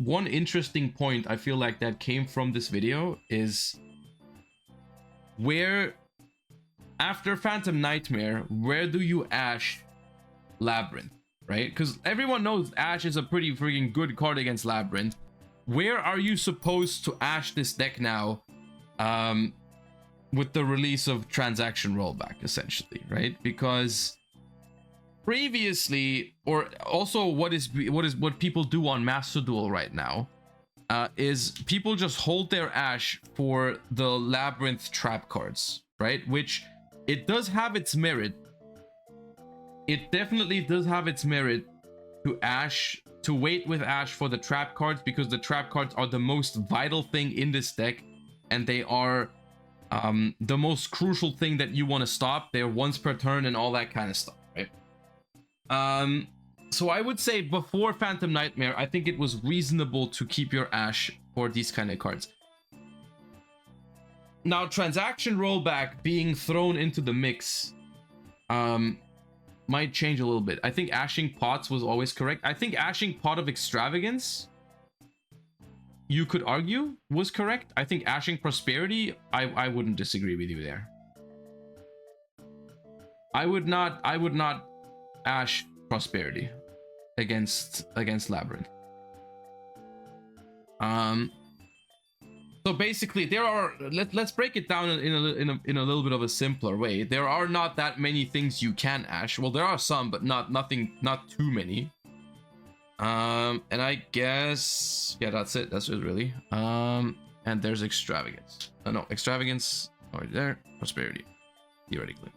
one interesting point I feel like that came from this video is where after Phantom Nightmare, where do you Ash Labrynth, right? Because everyone knows Ash is a pretty freaking good card against Labrynth. Where are you supposed to Ash this deck now with the release of Transaction Rollback, essentially, right? Because previously, or also what people do on Master Duel right now, is people just hold their Ash for the Labyrinth trap cards, right? Which it does have its merit. It definitely does have its merit to wait with Ash for the trap cards, because the trap cards are the most vital thing in this deck, and they are the most crucial thing that you want to stop. They're once per turn and all that kind of stuff, right? So I would say before Phantom Nightmare, I think it was reasonable to keep your Ash for these kind of cards. Now, Transaction Rollback being thrown into the mix might change a little bit. I think Ashing Pots was always correct. I think Ashing Pot of Extravagance, you could argue, was correct. I think Ashing Prosperity, I wouldn't disagree with you there. I would not Ash Prosperity against Labyrinth. So basically, there are, let's break it down in a little bit of a simpler way. There are not that many things you can Ash. Well, there are some, but not too many. And I guess, yeah, that's it. That's it, really. And there's Extravagance. No, Extravagance right there. Prosperity, theoretically.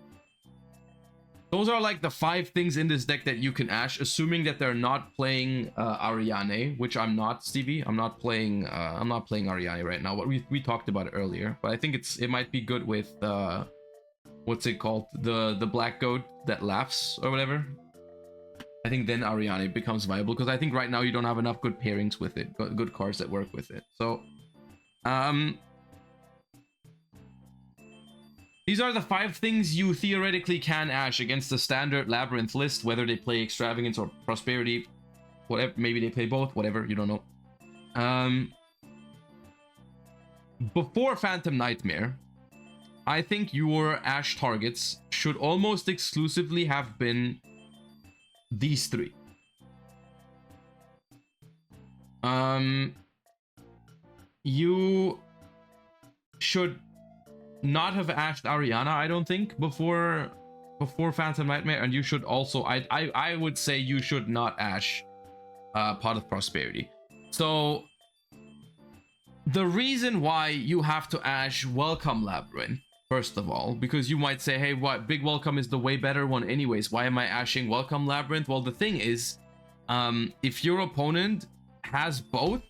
Those are like the 5 things in this deck that you can Ash, assuming that they're not playing Ariana, which I'm not, Stevie. I'm not playing Ariana right now. What we talked about it earlier, but I think it might be good with what's it called? The black goat that laughs or whatever. I think then Ariana becomes viable, because I think right now you don't have enough good pairings with it, good cards that work with it. So these are the 5 things you theoretically can Ash against the standard Labyrinth list, whether they play Extravagance or Prosperity, whatever. Maybe they play both, whatever, you don't know. Before Phantom Nightmare, I think your Ash targets should almost exclusively have been these 3. You should not have Ashed Ariana, I don't think, before Phantom Nightmare, and you should also, I would say you should not Ash Pot of Prosperity. So the reason why you have to Ash Welcome Labyrinth, first of all, because you might say, hey, what, Big Welcome is the way better one anyways, why am I Ashing Welcome Labyrinth? Well, the thing is, if your opponent has both,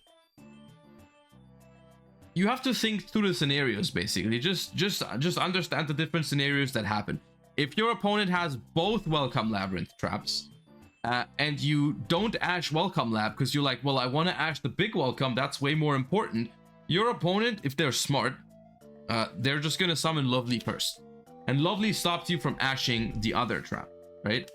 you have to think through the scenarios, basically. Just understand the different scenarios that happen. If your opponent has both Welcome Labyrinth traps, and you don't Ash Welcome Lab because you're like, well, I want to Ash the Big Welcome, that's way more important. Your opponent, if they're smart, they're just gonna summon Lovely first. And Lovely stops you from Ashing the other trap, right?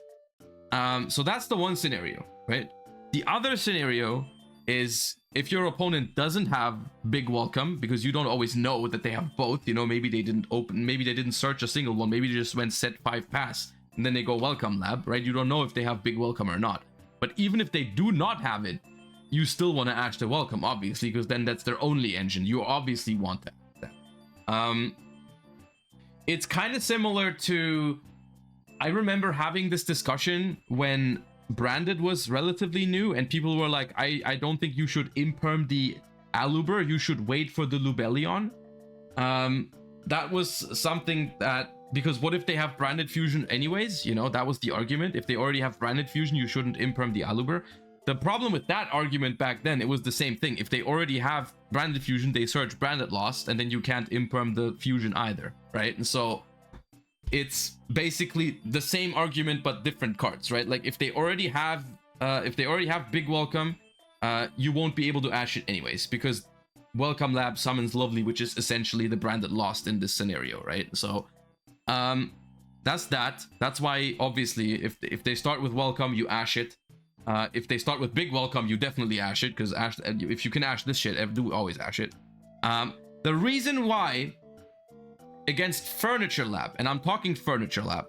So that's the one scenario, right? The other scenario is if your opponent doesn't have Big Welcome, because you don't always know that they have both, you know, maybe they didn't open, maybe they didn't search a single one, maybe they just went set 5 pass, and then they go Welcome Lab, right? You don't know if they have Big Welcome or not. But even if they do not have it, you still want to Ash the Welcome, obviously, because then that's their only engine. You obviously want that. It's kind of similar to, I remember having this discussion when Branded was relatively new, and people were like, I don't think you should imperm the Aluber, you should wait for the Lubellion. That was something that, because what if they have Branded Fusion anyways? You know, that was the argument. If they already have Branded Fusion, you shouldn't imperm the Aluber. The problem with that argument back then, it was the same thing. If they already have Branded Fusion, they search Branded Lost, and then you can't imperm the Fusion either, right? And so it's basically the same argument but different cards, right? Like if they already have Big Welcome, you won't be able to Ash it anyways, because Welcome Lab summons Lovely, which is essentially the Branded Lost in this scenario, right? So that's that. That's why obviously if they start with Welcome, you Ash it. If they start with big welcome, you definitely ash it, because ash, if you can ash this shit, do always ash it. The reason why against Furniture Lab, and I'm talking Furniture Lab,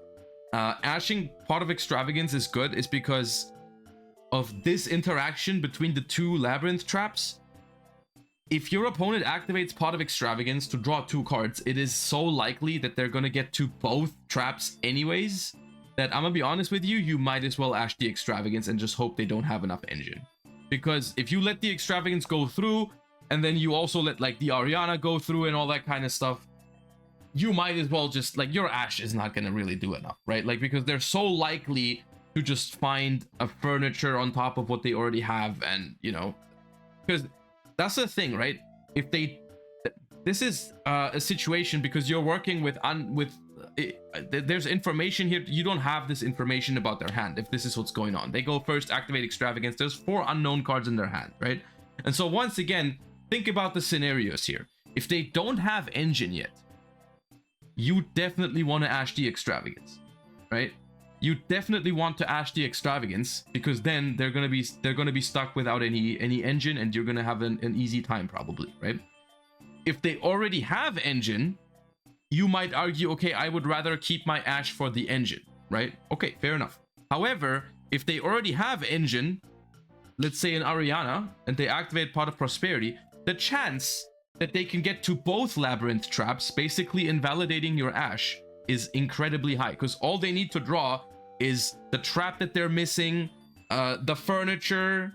ashing Pot of Extravagance is good is because of this interaction between the two Labyrinth traps. If your opponent activates Pot of Extravagance to draw 2 cards, it is so likely that they're gonna get to both traps anyways, that I'm gonna be honest with you, you might as well ash the Extravagance and just hope they don't have enough engine. Because if you let the Extravagance go through, and then you also let like the Ariana go through and all that kind of stuff, you might as well just, like, your ash is not gonna really do enough, right? Like, because they're so likely to just find a furniture on top of what they already have, and, you know, because that's the thing, right? If they, this is a situation because you're working with there's information here. You don't have this information about their hand if this is what's going on. They go first, activate Extravagance. There's 4 unknown cards in their hand, right? And so once again, think about the scenarios here. If they don't have engine yet, you definitely want to ash the Extravagance, right? You definitely want to ash the Extravagance, because then they're gonna be stuck without any engine, and you're gonna have an easy time probably, right? If they already have engine, you might argue, okay, I would rather keep my ash for the engine, right? Okay, fair enough. However, if they already have engine, let's say in Ariana, and they activate Pot of Prosperity, the chance that they can get to both Labyrinth traps, basically invalidating your ash, is incredibly high, because all they need to draw is the trap that they're missing, the furniture.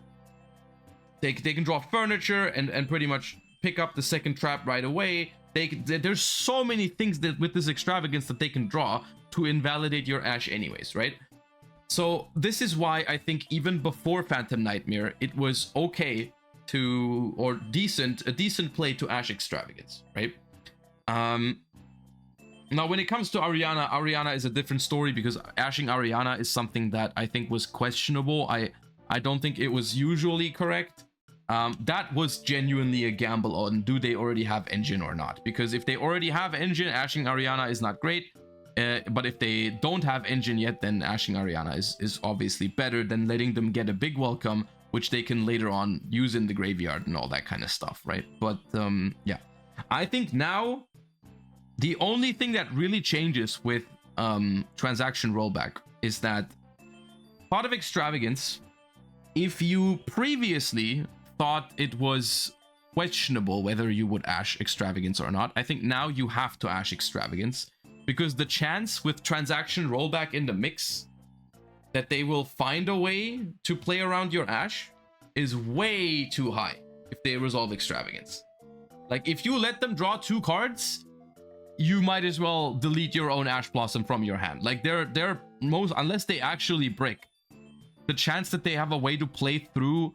They can draw furniture and pretty much pick up the second trap right away. There's so many things that with this Extravagance that they can draw to invalidate your ash anyways, right? So this is why I think even before Phantom Nightmare, it was okay to, or a decent play to ash Extravagance, right? Now, when it comes to Ariana is a different story, because ashing Ariana is something that I think was questionable. I don't think it was usually correct. That was genuinely a gamble on do they already have engine or not. Because if they already have engine, ashing Ariana is not great. But if they don't have engine yet, then ashing Ariana is obviously better than letting them get a big welcome, which they can later on use in the graveyard and all that kind of stuff, right? But yeah, I think now the only thing that really changes with transaction rollback is that Pot of Extravagance, if you previously thought it was questionable whether you would ash Extravagance or not, I think now you have to ash Extravagance, because the chance with transaction rollback in the mix that they will find a way to play around your ash is way too high if they resolve Extravagance. Like, if you let them draw 2 cards, you might as well delete your own Ash Blossom from your hand. Like, they're most, unless they actually break, the chance that they have a way to play through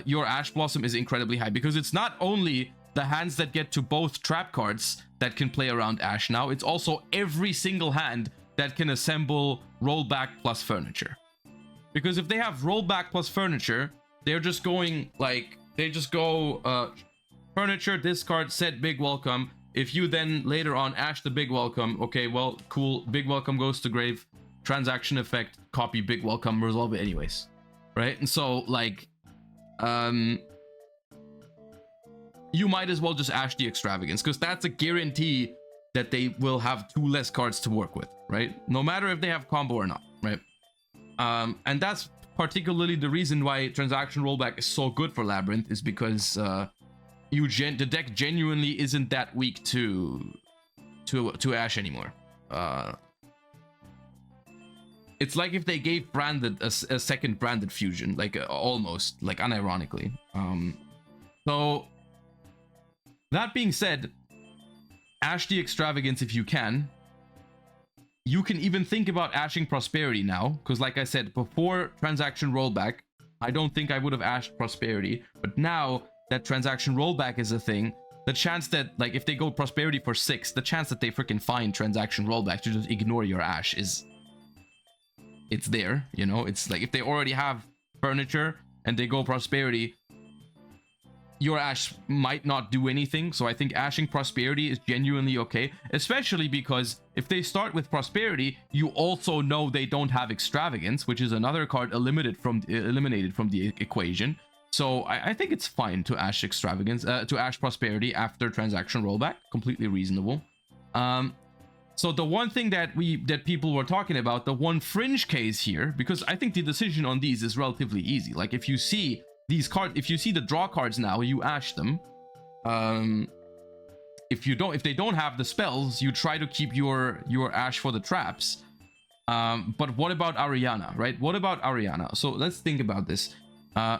your Ash Blossom is incredibly high, because it's not only the hands that get to both trap cards that can play around Ash now, it's also every single hand that can assemble rollback plus furniture. Because if they have rollback plus furniture, they're just going, like, they just go furniture, discard, set big welcome. If you then later on ash the big welcome, okay, well, cool, big welcome goes to grave, transaction effect, copy big welcome, resolve it anyways, right? And so, like, you might as well just ash the Extravagance, because that's a guarantee that they will have 2 less cards to work with, right? No matter if they have combo or not, right? And that's particularly the reason why transaction rollback is so good for Labyrinth, is because the deck genuinely isn't that weak to ash anymore. It's like if they gave Branded a second Branded fusion, like almost, like unironically. So that being said, ash the Extravagance if you can. You can even think about ashing Prosperity now, because like I said, before transaction rollback, I don't think I would have ashed Prosperity, but now that transaction rollback is a thing, the chance that, like, if they go Prosperity for 6, the chance that they freaking find transaction rollback to just ignore your ash is, it's there, you know? It's like if they already have furniture and they go Prosperity, your Ash might not do anything. So I think ashing Prosperity is genuinely okay, especially because if they start with Prosperity, you also know they don't have Extravagance, which is another card eliminated from the equation. So I think it's fine to ash Extravagance, to ash Prosperity after transaction rollback. Completely reasonable. So the one thing that people were talking about, the one fringe case here, because I think the decision on these is relatively easy. Like if you see these cards, if you see the draw cards now, you ash them. If they don't have the spells, you try to keep your ash for the traps. But what about Ariana, right? What about Ariana? So let's think about this.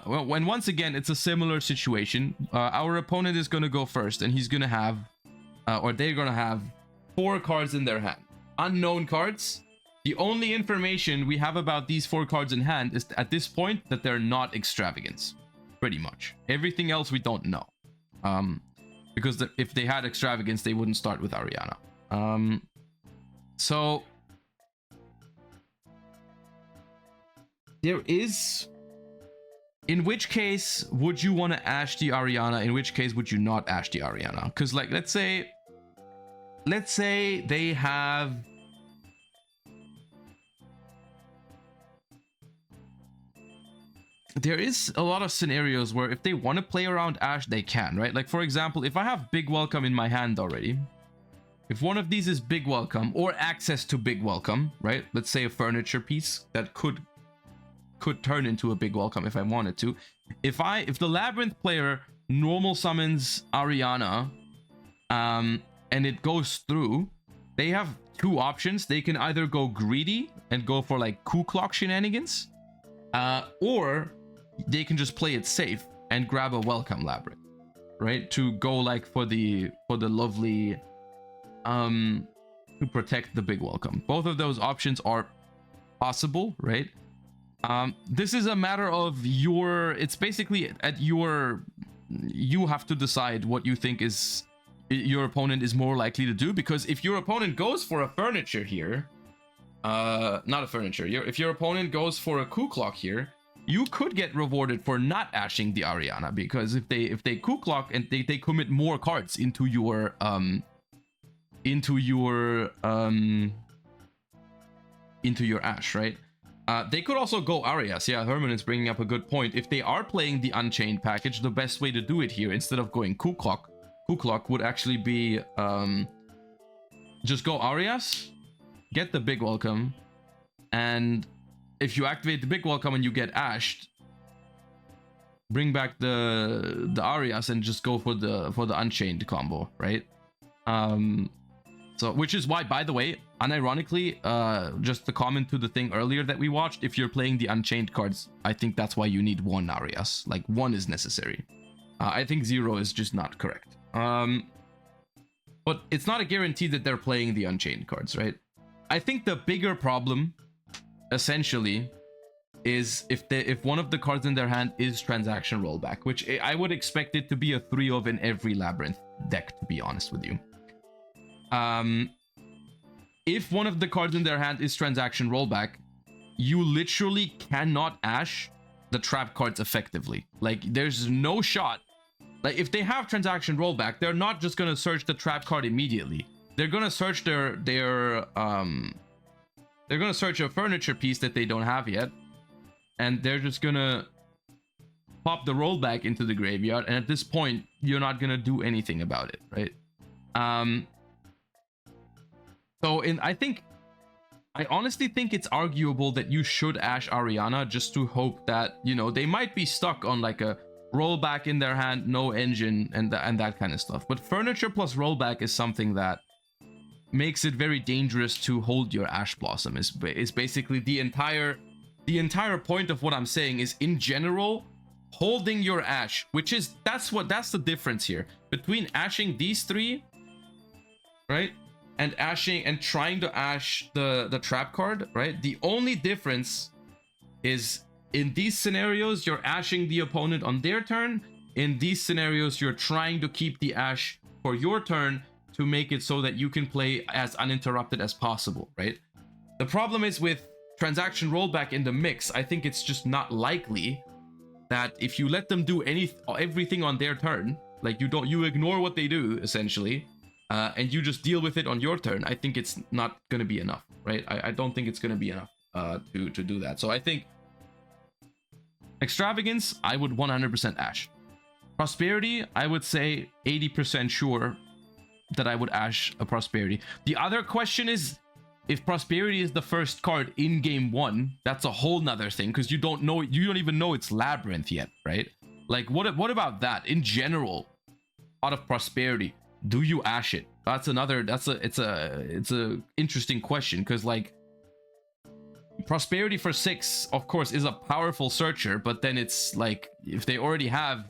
When once again, it's a similar situation. Our opponent is going to go first, and he's going to have, or they're going to have 4 cards in their hand. Unknown cards. The only information we have about these 4 cards in hand is at this point that they're not Extravagance. Pretty much. Everything else we don't know. Because if they had Extravagance, they wouldn't start with Ariana. So there is... In which case would you want to ash the Ariana? In which case would you not ash the Ariana? Because like, let's say they have... There is a lot of scenarios where if they want to play around ash, they can, right? Like, for example, if I have Big Welcome in my hand already, if one of these is Big Welcome or access to Big Welcome, right? Let's say a furniture piece that could turn into a Big Welcome if I wanted to. If the Labyrinth player normal summons Ariana, and it goes through, they have 2 options. They can either go greedy and go for like Ku Klok shenanigans, or they can just play it safe and grab a Welcome Labyrinth, right? To go like for the lovely, to protect the Big Welcome. Both of those options are possible, right? This is a matter of it's basically at you have to decide what you think is your opponent is more likely to do, because if your opponent goes for a furniture here, not a furniture, if your opponent goes for a Ku Klok here, you could get rewarded for not ashing the Ariana, because if they Ku Klok and they commit more cards into your ash, right? They could also go Arias. Yeah, Herman is bringing up a good point. If they are playing the Unchained package, the best way to do it here, instead of going Ku Klok would actually be just go Arias, get the Big Welcome, and if you activate the Big Welcome and you get ashed, bring back the Arias and just go for the Unchained combo, right? So, which is why, by the way, unironically, just to comment to the thing earlier that we watched, if you're playing the Unchained cards, I think that's why you need 1 Arias. Like, 1 is necessary. I think 0 is just not correct. But it's not a guarantee that they're playing the Unchained cards, right? I think the bigger problem, essentially, is if one of the cards in their hand is transaction rollback, which I would expect it to be a 3 of in every Labyrinth deck, to be honest with you. If one of the cards in their hand is transaction rollback, you literally cannot ash the trap cards effectively. Like, there's no shot. Like, if they have transaction rollback, they're not just gonna search the trap card immediately. They're gonna search they're gonna search a furniture piece that they don't have yet, and they're just gonna pop the rollback into the graveyard, and at this point, you're not gonna do anything about it, right? So I honestly think it's arguable that you should ash Ariana just to hope that, you know, they might be stuck on like a rollback in their hand, no engine, and that kind of stuff. But furniture plus rollback is something that makes it very dangerous to hold your Ash Blossom. Is basically the entire point of what I'm saying is, in general, holding your Ash, which is that's the difference here between ashing these 3, right? And ashing and trying to ash the trap card, right? The only difference is in these scenarios, you're ashing the opponent on their turn. In these scenarios, you're trying to keep the ash for your turn to make it so that you can play as uninterrupted as possible, right? The problem is with transaction rollback in the mix, I think it's just not likely that if you let them do everything on their turn, like you ignore what they do essentially, and you just deal with it on your turn, I think it's not gonna be enough, right? I don't think it's gonna be enough to do that. So I think Extravagance, I would 100% Ash. Prosperity, I would say 80% sure that I would Ash a Prosperity. The other question is, if Prosperity is the first card in game 1, that's a whole nother thing, because you don't even know it's Labyrinth yet, right? Like, what about that in general? Out of Prosperity, do you Ash it? It's a interesting question, because like Prosperity for 6, of course, is a powerful searcher, but then it's like, if they already have,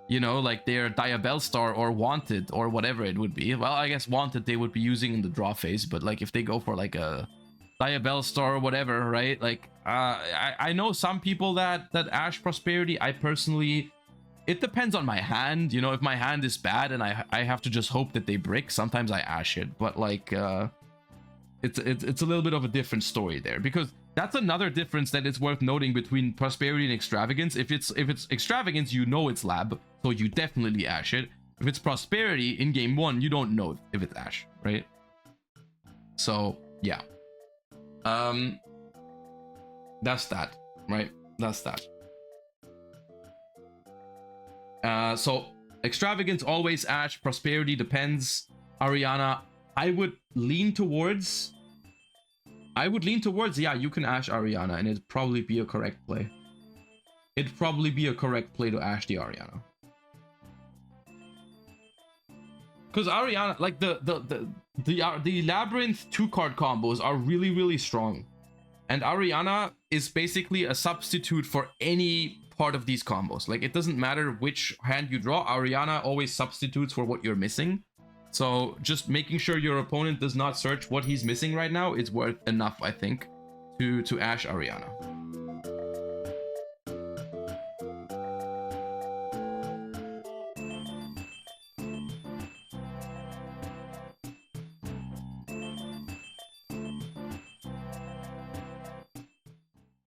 you know, like their Diabellstar or Wanted or whatever it would be. Well, I guess Wanted they would be using in the draw phase, but like if they go for like a Diabellstar or whatever, right? Like I know some people that Ash Prosperity. I personally, it depends on my hand. You know, if my hand is bad and I have to just hope that they brick, sometimes I Ash it. But like it's a little bit of a different story there, because that's another difference that is worth noting between Prosperity and Extravagance. If it's Extravagance, you know it's Lab, so you definitely Ash it. If it's Prosperity in game 1, you don't know if it's Ash, right? So yeah, that's that, right? That's that. So Extravagance always Ash, Prosperity depends. Ariana, I would lean towards, yeah, you can Ash Ariana, and it'd probably be a correct play. It'd probably be a correct play to Ash the Ariana. Because Ariana, like the Labyrinth 2-card combos are really, really strong. And Ariana is basically a substitute for any part of these combos. Like, it doesn't matter which hand you draw, Ariana always substitutes for what you're missing. So just making sure your opponent does not search what he's missing right now is worth enough, I think, to Ash Ariana.